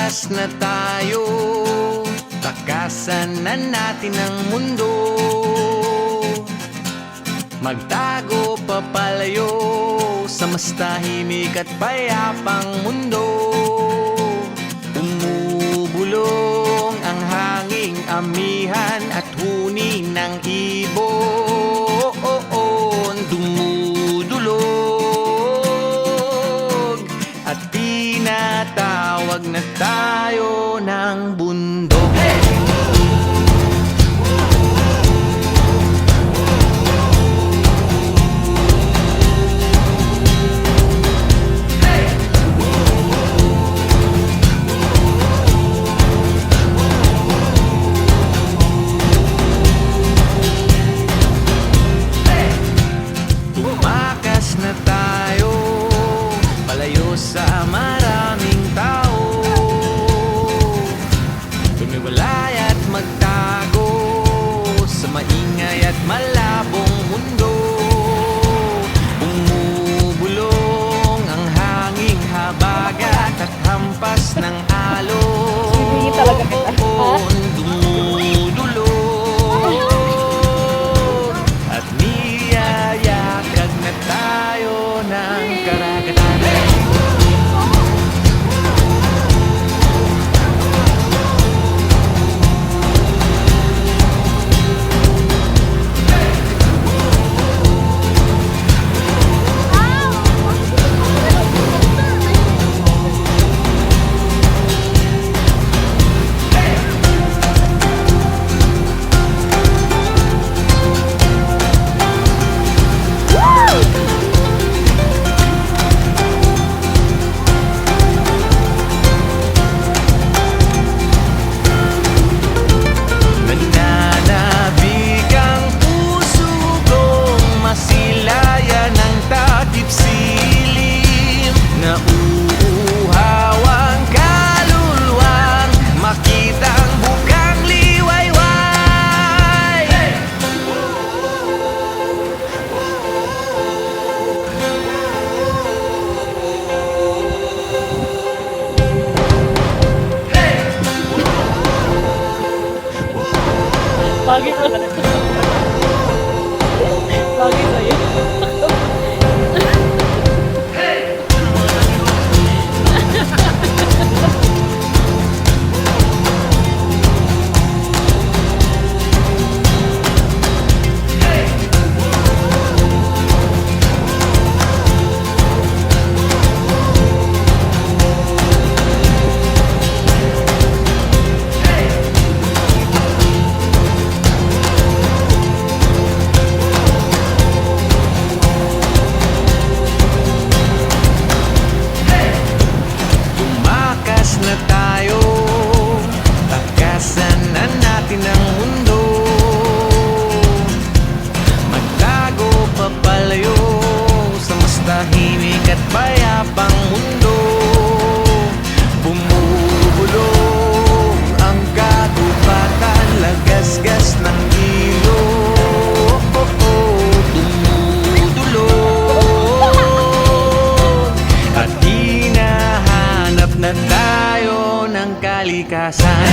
Tumakas na tayo, takasan na natin ang mundo. Magtago papalayo sa mas tahimik at payapang mundo. Umubulong ang hanging amihan at huni ng ibon. Dumudulog at tinatawag na tayo ng bundok. Tumakas na tayo, palayo sa maraming tao. Tumiwalay at magtago sa maingay at malabong mundo. Bumubulong ang hanging habagat at hampas ng alon. Talaga kita. Dumudulog at niyayakag na tayo ng karagatan. Nananabig ang puso kong masilayan ng takip silim. Nauuhaw ang kaluluwang makita ang bukang liwayway. Bagay sa bagay sa'yo. Tumakas na tayo, takasan na natin ang mundo. Magtago papalayo sa mas tahimik at payapang mundo. Bumubulong ang kagubatan, lagasgas ng ilog. Dumudulog at hinahanap na tayo ng kalikasan.